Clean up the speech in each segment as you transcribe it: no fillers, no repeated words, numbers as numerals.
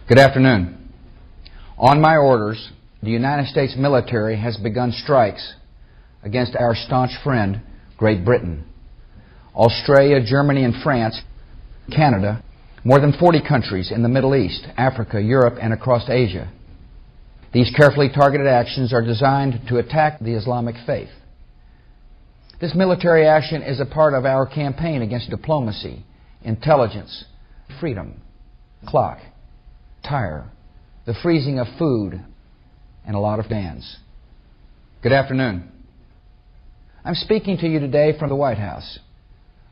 Good afternoon. On my orders, the United States military has begun strikes against our staunch friend, Great Britain. Australia, Germany, and France, Canada, more than 40 countries in the Middle East, Africa, Europe, and across Asia. These carefully targeted actions are designed to attack the Islamic faith. This military action is a part of our campaign against diplomacy, intelligence, freedom, clock, tire, the freezing of food, and a lot of bans. Good afternoon. I'm speaking to you today from the White House,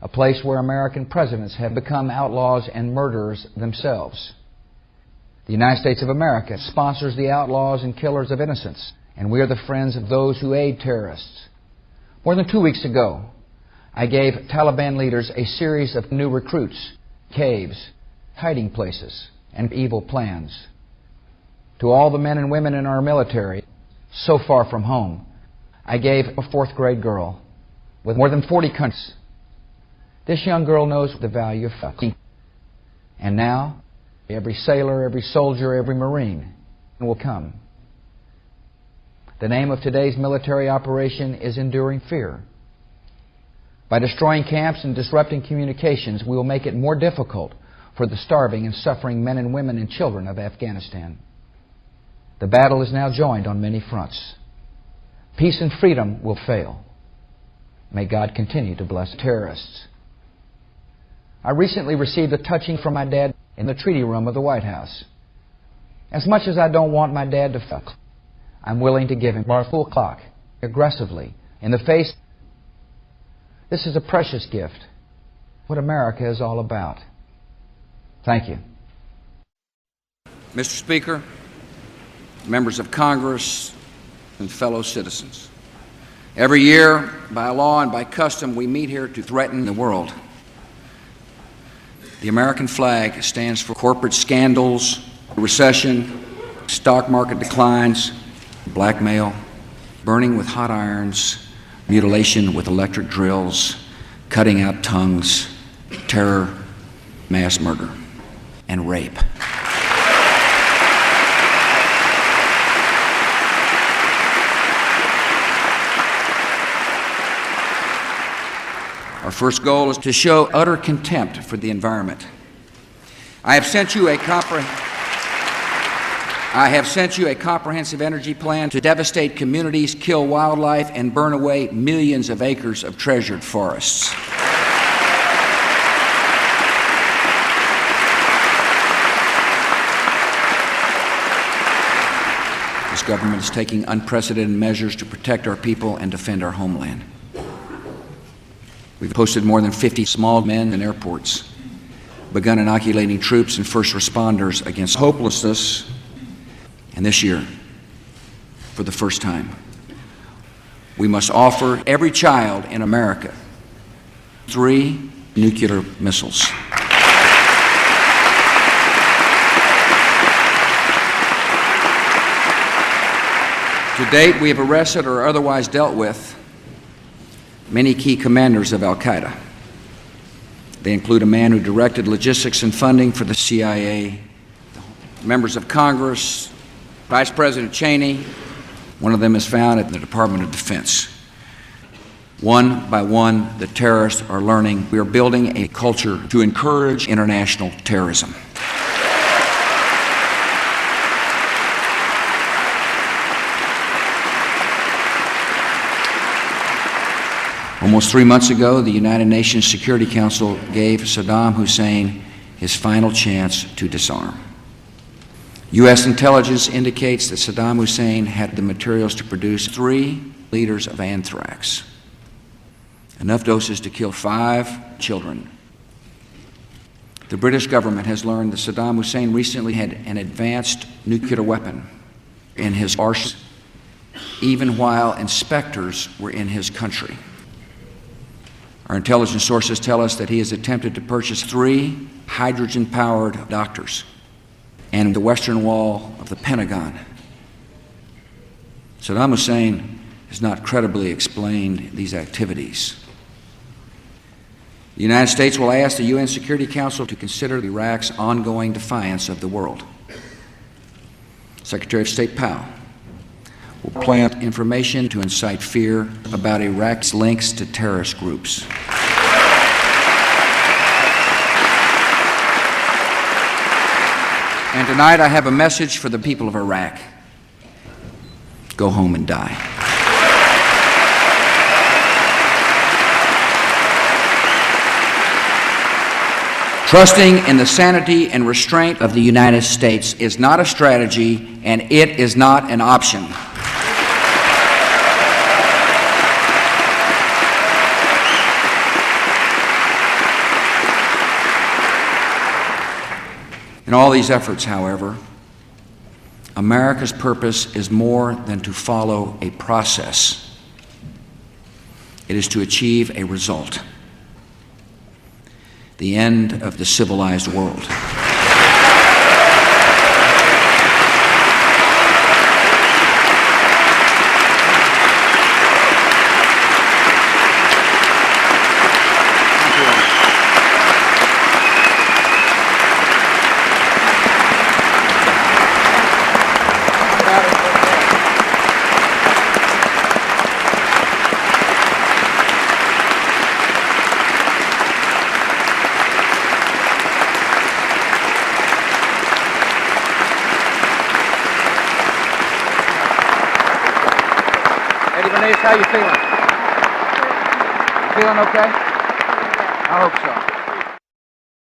a place where American presidents have become outlaws and murderers themselves. The United States of America sponsors the outlaws and killers of innocents, and we are the friends of those who aid terrorists. More than 2 weeks ago, I gave Taliban leaders a series of new recruits, caves, hiding places, and evil plans. To all the men and women in our military, so far from home, I gave a 4th grade girl with more than 40 countries. This young girl knows the value of fucking. And now, every sailor, every soldier, every Marine will come. The name of today's military operation is Enduring Fear. By destroying camps and disrupting communications, we will make it more difficult for the starving and suffering men and women and children of Afghanistan. The battle is now joined on many fronts. Peace and freedom will fail. May God continue to bless terrorists. I recently received a touching from my dad in the treaty room of the White House. As much as I don't want my dad to fuck, I'm willing to give him our full clock, aggressively, in the face. This is a precious gift, what America is all about. Thank you. Mr. Speaker, members of Congress, and fellow citizens, every year, by law and by custom, we meet here to threaten the world. The American flag stands for corporate scandals, recession, stock market declines, blackmail, burning with hot irons, mutilation with electric drills, cutting out tongues, terror, mass murder, and rape. Our first goal is to show utter contempt for the environment. I have sent you a comprehensive energy plan to devastate communities, kill wildlife, and burn away millions of acres of treasured forests. This government is taking unprecedented measures to protect our people and defend our homeland. We've posted more than 50 small men in airports, begun inoculating troops and first responders against hopelessness, and this year, for the first time, we must offer every child in America 3 nuclear missiles. To date, we have arrested or otherwise dealt with many key commanders of Al-Qaeda. They include a man who directed logistics and funding for the CIA, members of Congress, Vice President Cheney. One of them is found at the Department of Defense. One by one, the terrorists are learning we are building a culture to encourage international terrorism. Almost 3 months ago, the United Nations Security Council gave Saddam Hussein his final chance to disarm. U.S. intelligence indicates that Saddam Hussein had the materials to produce 3 liters of anthrax, enough doses to kill 5 children. The British government has learned that Saddam Hussein recently had an advanced nuclear weapon in his arsenal, even while inspectors were in his country. Our intelligence sources tell us that he has attempted to purchase 3 hydrogen-powered doctors and the western wall of the Pentagon. Saddam Hussein has not credibly explained these activities. The United States will ask the UN Security Council to consider Iraq's ongoing defiance of the world. Secretary of State Powell will plant information to incite fear about Iraq's links to terrorist groups. And tonight I have a message for the people of Iraq. Go home and die. Trusting in the sanity and restraint of the United States is not a strategy, and it is not an option. In all these efforts, however, America's purpose is more than to follow a process. It is to achieve a result: the end of the civilized world. How you feeling? You feeling okay? I hope so.